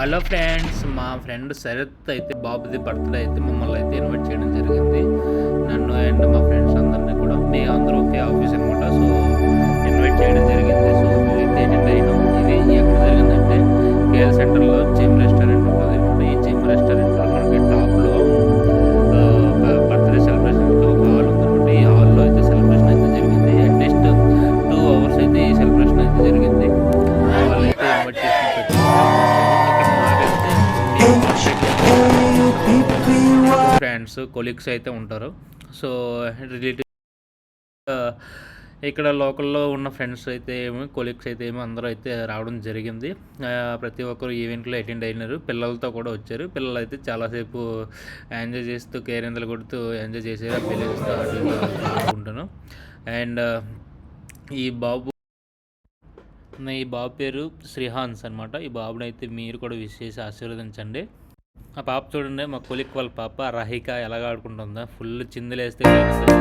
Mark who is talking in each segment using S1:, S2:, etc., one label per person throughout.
S1: Hello friends, మా friend Sarath అయితే బాబుది బర్త్డే అయితే మమ్మల్ని అయితే ఇన్వైట్ చేయడం జరిగింది. నన్ను అండ్ మా ఫ్రెండ్స్ అందరినీ కూడా మేము అందరూ ఒకే ఆఫీస్ అనమాట. సో ఇన్వైట్ చేయడం జరిగింది. సో మేమైతే అటెండ్ అయినాం. ఇది ఎక్కడ జరిగిందంటే కేఎల్ సెంటర్లో జిమ్ రెస్టారెంట్ ఉంటుంది అనమాట. ఈ జిమ్ రెస్టారెంట్లో మనకి టాప్లో బర్త్డే సెలబ్రేషన్కి ఒక హాల్ ఉందన్నమాట. ఈ హాల్లో అయితే సెలబ్రేషన్ అయితే జరిగింది. అట్లీస్ట్ 2 hours అయితే ఈ సెలబ్రేషన్ అయితే జరిగింది. వాళ్ళైతే ఇన్వైట్ చేసిన ఫ్రెండ్స్ కొలీగ్స్ అయితే ఉంటారు. సో రిలేటివ్ ఇక్కడ లోకల్లో ఉన్న ఫ్రెండ్స్ అయితే ఏమి కొలీగ్స్ అయితే ఏమి అందరూ అయితే రావడం జరిగింది. ప్రతి ఒక్కరు ఈవెంట్లో అటెండ్ అయినారు. పిల్లలతో కూడా వచ్చారు. పిల్లలు అయితే చాలాసేపు ఎంజాయ్ చేస్తూ కేరింతలు కొడుతూ ఎంజాయ్ చేశారు. పిల్లలతో ఆడుకుంటాను. అండ్ ఈ బాబు పేరు శ్రీహాన్స్ అనమాట. ఈ బాబుని అయితే మీరు కూడా విష్ చేసి ఆశీర్వదించండి. ఆ పాప చూడండి, మా కొలిక్ వాళ్ళ పాప రహిక ఎలాగ ఆడుకుంటుందా, ఫుల్ చిందులేస్తే ఫీల్ అవుతుంది.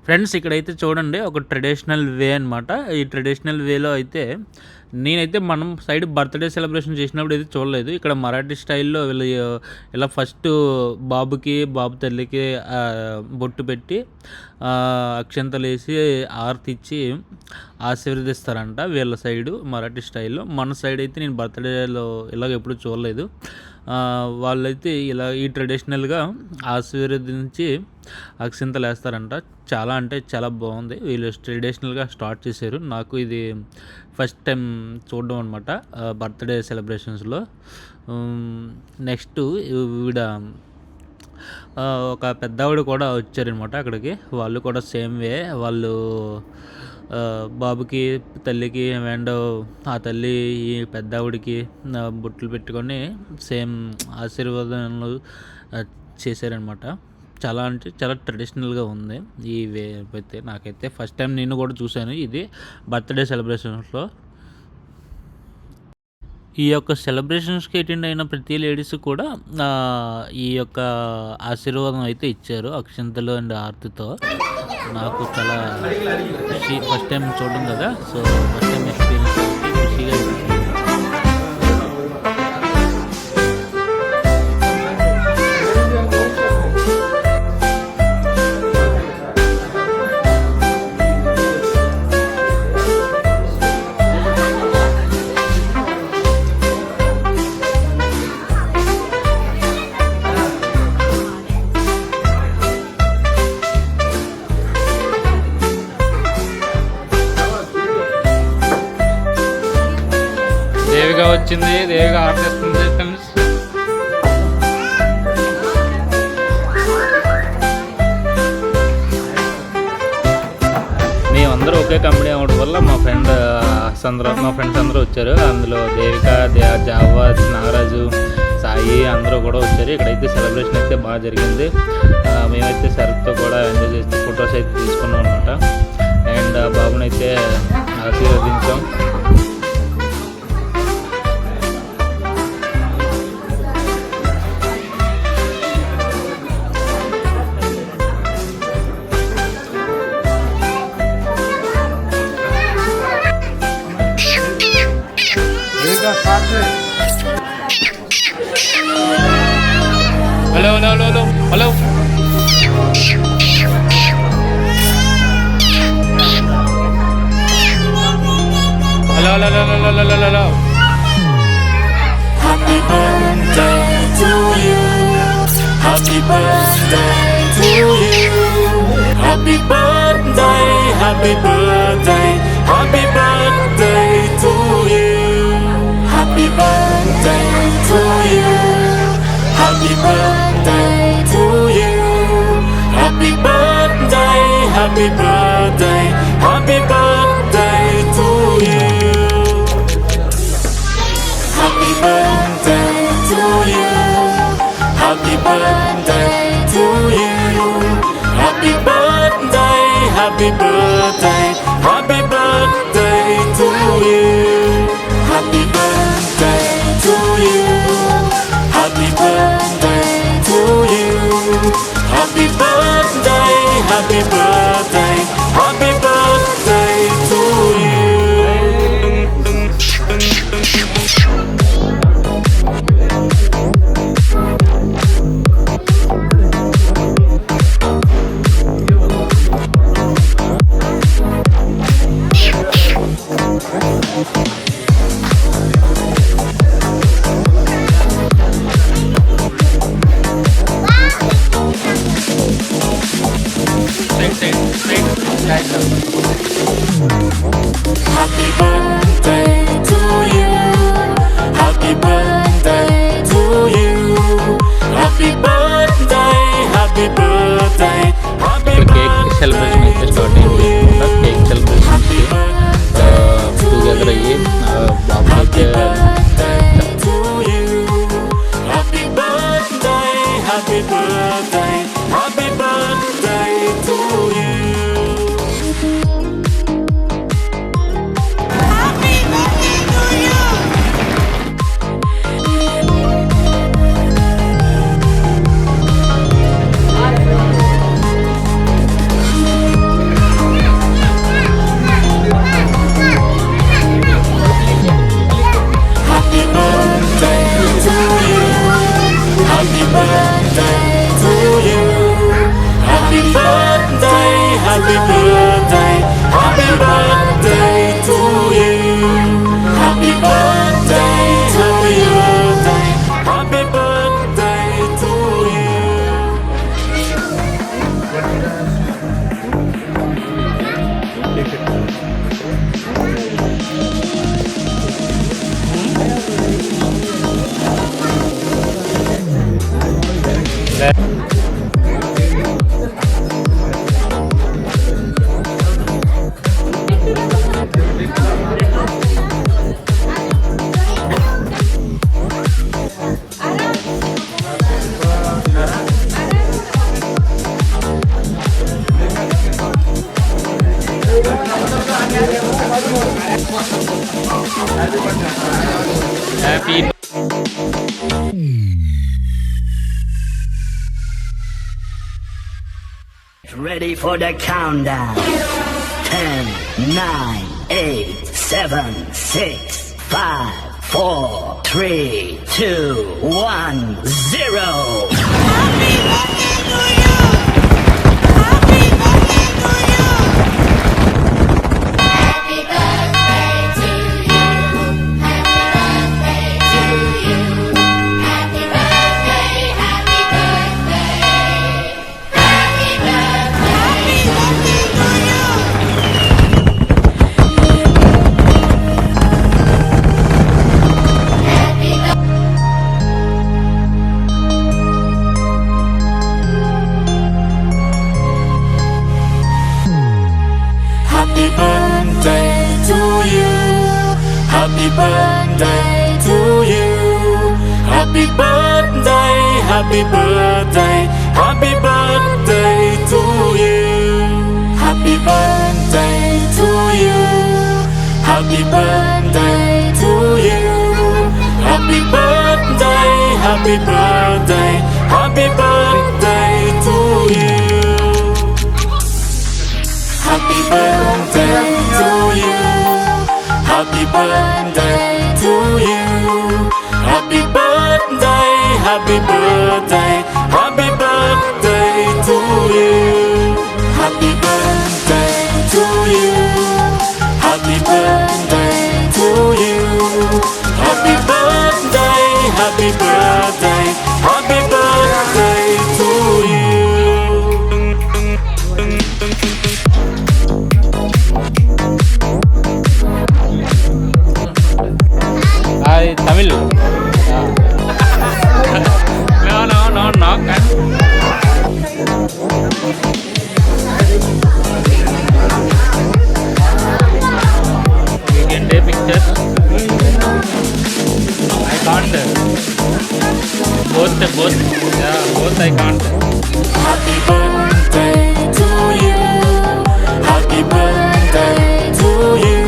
S1: ఫ్రెండ్స్ ఇక్కడైతే చూడండి, ఒక ట్రెడిషనల్ వే అనమాట. ఈ ట్రెడిషనల్ వేలో అయితే నేనైతే మనం సైడ్ బర్త్డే సెలబ్రేషన్ చేసినప్పుడు అయితే చూడలేదు. ఇక్కడ మరాఠీ స్టైల్లో వీళ్ళు ఇలా ఫస్ట్ బాబు తల్లికి బొట్టు పెట్టి అక్షంతలు వేసి ఆరతి ఇచ్చి ఆశీర్వదిస్తారంట వీళ్ళ సైడు మరాఠీ స్టైల్లో. మన సైడ్ అయితే నేను బర్త్డేలో ఇలాగ ఎప్పుడు చూడలేదు. వాళ్ళైతే ఇలా ఈ ట్రెడిషనల్గా ఆశీర్వదించి అక్షింతలు వేస్తారంట. చాలా అంటే చాలా బాగుంది. వీళ్ళు ట్రెడిషనల్గా స్టార్ట్ చేశారు. నాకు ఇది ఫస్ట్ టైం చూడడం అనమాట బర్త్డే సెలబ్రేషన్స్లో. నెక్స్ట్ ఈవిడ ఒక పెద్దవాడు కూడా వచ్చారనమాట అక్కడికి. వాళ్ళు కూడా సేమ్ వే, వాళ్ళు బాబుకి తల్లికి అండ్ ఆ తల్లి ఈ పెద్దవాడికి బొట్లు పెట్టుకొని సేమ్ ఆశీర్వాదాలు చేశారనమాట. చాలా అంటే చాలా ట్రెడిషనల్గా ఉంది ఈ వే అయితే. నాకైతే ఫస్ట్ టైం నేను కూడా చూశాను ఇది బర్త్డే సెలబ్రేషన్స్లో. ఈ యొక్క సెలబ్రేషన్స్కి అటెండ్ అయిన ప్రతి లేడీస్ కూడా ఈ యొక్క ఆశీర్వాదం అయితే ఇచ్చారు అక్షంతలు అండ్ ఆర్తితో. నాకు చాలా ఫస్ట్ టైం చూడడం కదా, సో ఫస్ట్ టైం ఎక్స్పీరియన్స్ ఖుషిగా అనిపించింది. దేవిగా వచ్చింది, దేవిగా ఆర్టిస్తుంది. అందరూ ఒకే కంపెనీ అవ్వడం వల్ల మా ఫ్రెండ్స్ అందరూ వచ్చారు. అందులో దేవిక, జావా, నాగరాజు, సాయి అందరూ కూడా వచ్చారు. ఇక్కడైతే సెలబ్రేషన్ అయితే బాగా జరిగింది. మేమైతే సరుకుతో కూడా ఎంజాయ్ చేస్తే ఫొటోస్ అయితే తీసుకున్నాం అనమాట. అండ్ బాబుని అయితే ఆశీర్వదించాం. Hello hello hello hello hello hello hello hello hello hello.
S2: Happy birthday to you. Happy birthday to you. Happy birthday, happy birthday, happy birthday to you. Happy birthday to you. Happy birthday to you. Happy birthday, happy birthday, happy birthday to you. Happy birthday to you. Happy birthday to you. Happy birthday, happy birthday, happy birthday to you. Happy birthday to you. Happy birthday to you. Happy birthday, happy birthday, happy birthday to you. Happy birthday to you. Happy birthday to you. Happy birthday, happy birthday, happy
S1: cake celebration అయితే start అయింది. Cake celebration together అయ్యి బాబు అయితే
S2: to you. Happy birthday, happy birthday, happy birthday to you. Happy birthday to you. Happy birthday to you. Happy birthday, happy birthday, happy birthday to you. Happy birthday, happy birthday, happy birthday to you.
S1: Happy
S3: Ready for the countdown. 10, 9, 8, 7, 6, 5, 4, 3, 2, 1, 0.
S4: Happy birthday to you! Happy birthday to you! Happy birthday to you! Happy birthday to you! Happy birthday, happy birthday! Happy birthday to you! Happy birthday.
S2: Happy birthday to you. Happy birthday, happy birthday, happy birthday to you. Happy birthday to you. Happy birthday to you. Happy birthday, happy birthday, happy birthday to you. Happy birthday to you. Happy birthday to you. Happy birthday, happy birthday, happy birthday to you. Happy birthday to you. Happy birthday to you. Happy birthday, happy birthday, happy birthday to you.
S1: అది Tamil no you can take pictures. I can't. Both I can't.
S2: Happy birthday to you. Happy birthday to you.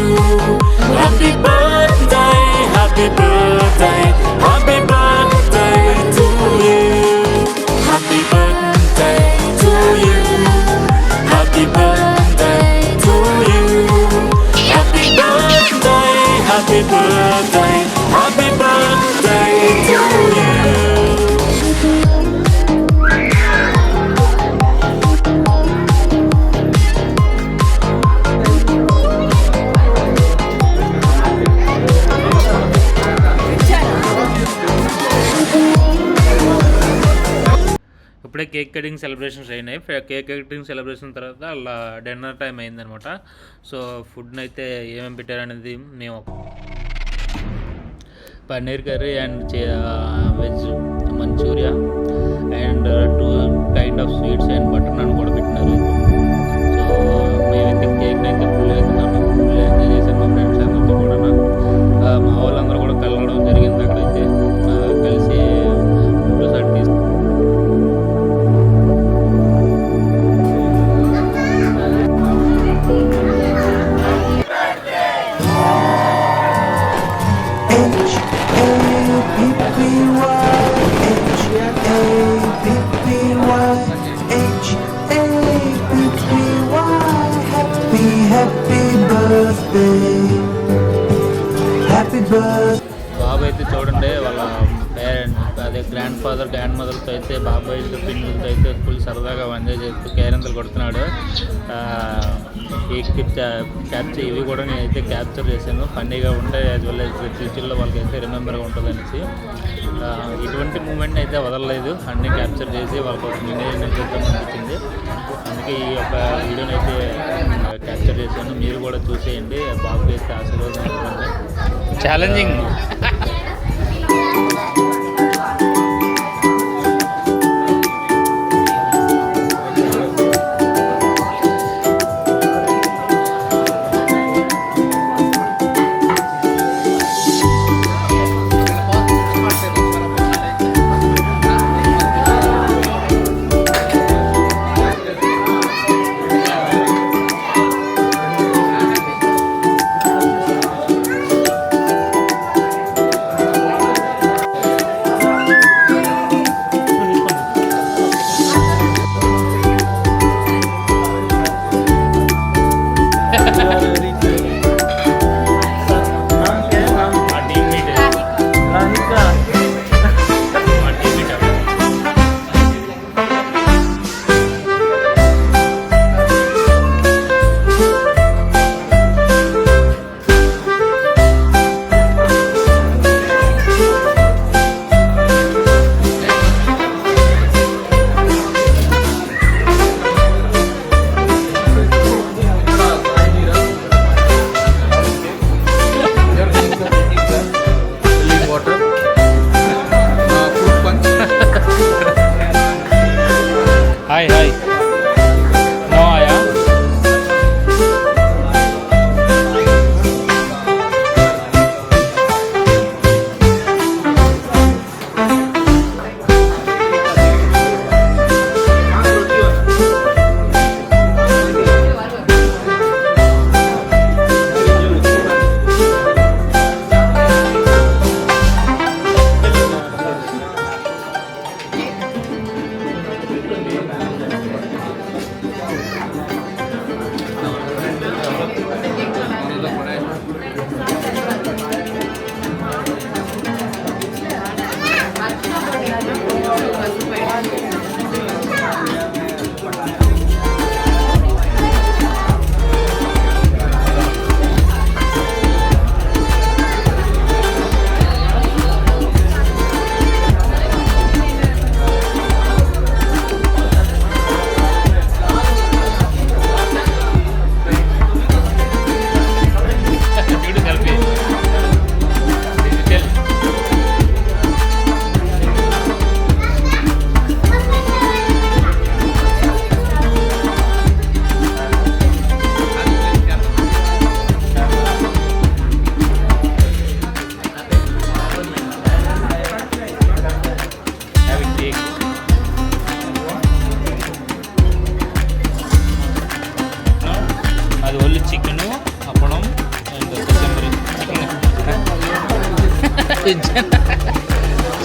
S2: Happy birthday, happy birthday, happy birthday to you. Happy birthday to you. Happy birthday to you. Happy birthday, happy birthday, happy birthday to you.
S1: ఇప్పుడే cake cutting celebrations అయినాయి. Cake cutting celebration తర్వాత అలా dinner time అయిందనమాట. So ఫుడ్ని అయితే ఏమేమి పెట్టారనేది మేము paneer curry and veg Manchuria and 2 kind of sweets and butter naan కూడా పెట్టినారు. సో మేమైతే కేక్ని అయితే ఫుల్ ఎంజాయ్ చేశాను. మా ఫ్రెండ్స్ అందరితో కూడా మా వాళ్ళందరూ కూడా కలవడం జరిగింది. అక్కడైతే కలిసి ఫోటోస్ అటు తీసి బాబు అయితే చూడండి వాళ్ళ పేరెంట్ అదే గ్రాండ్ ఫాదర్ గ్రాండ్ మదర్తో అయితే బాబాయ్ పిల్లలతో అయితే ఫుల్ సరదాగా ఎంజాయ్ చేస్తూ కేరింతలు కొడుతున్నాడు. ఈ క్యాప్చర్ ఇవి కూడా నేనైతే క్యాప్చర్ చేశాను. ఫన్నీగా ఉంటాయి యాజ్ వెల్ యాజ్ ఫ్యూచర్లో వాళ్ళకైతే రిమెంబర్గా ఉంటుంది అనేసి ఇటువంటి మూమెంట్ని అయితే వదలలేదు. అన్నీ క్యాప్చర్ చేసి వాళ్ళకి ఒక ఎంజాయ్ చేద్దాం అనిపించింది. అందుకే ఈ యొక్క వీడియోని అయితే క్యాప్చర్ చేశాను. మీరు కూడా చూసేయండి. బాబుకి అయితే ఆశీర్వాదం ఉంటుంది. ఛాలెంజింగ్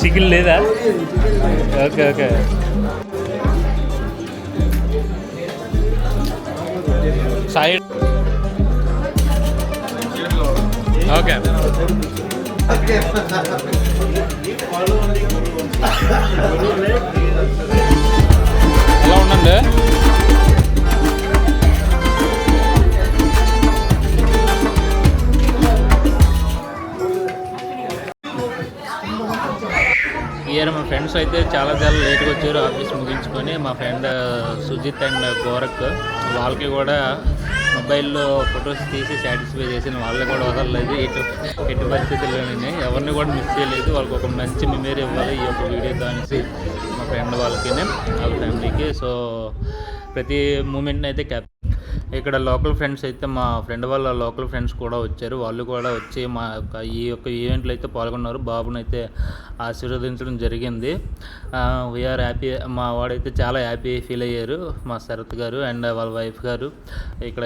S1: చికెన్ లేదా? Okay okay. Side okay. ఎలా ఉండండి? ఇయర్ మా ఫ్రెండ్స్ అయితే చాలా లేట్గా వచ్చారు ఆఫీస్ ముగించుకొని. మా ఫ్రెండ్ సుజిత్ అండ్ గోరక్, వాళ్ళకి కూడా మొబైల్లో ఫొటోస్ తీసి సాటిస్ఫై చేసిన వాళ్ళని కూడా వదలలేదు ఎట్టి పరిస్థితుల్లోనే. ఎవరిని కూడా మిస్ చేయలేదు. వాళ్ళకి ఒక మంచి మెమరీ ఇవ్వాలి ఈ యొక్క వీడియో అనేసి మా ఫ్రెండ్ వాళ్ళకి వాళ్ళ ఫ్యామిలీకి. సో ప్రతి మూమెంట్ని అయితే ఇక్కడ లోకల్ ఫ్రెండ్స్ అయితే మా ఫ్రెండ్ వాళ్ళ లోకల్ ఫ్రెండ్స్ కూడా వచ్చారు. వాళ్ళు కూడా వచ్చి మా ఈ యొక్క ఈవెంట్లో అయితే పాల్గొన్నారు. బాబుని అయితే ఆశీర్వదించడం జరిగింది. We are happy. మా వాడైతే చాలా హ్యాపీ ఫీల్ అయ్యారు, మా శరత్ గారు అండ్ వాళ్ళ వైఫ్ గారు. ఇక్కడ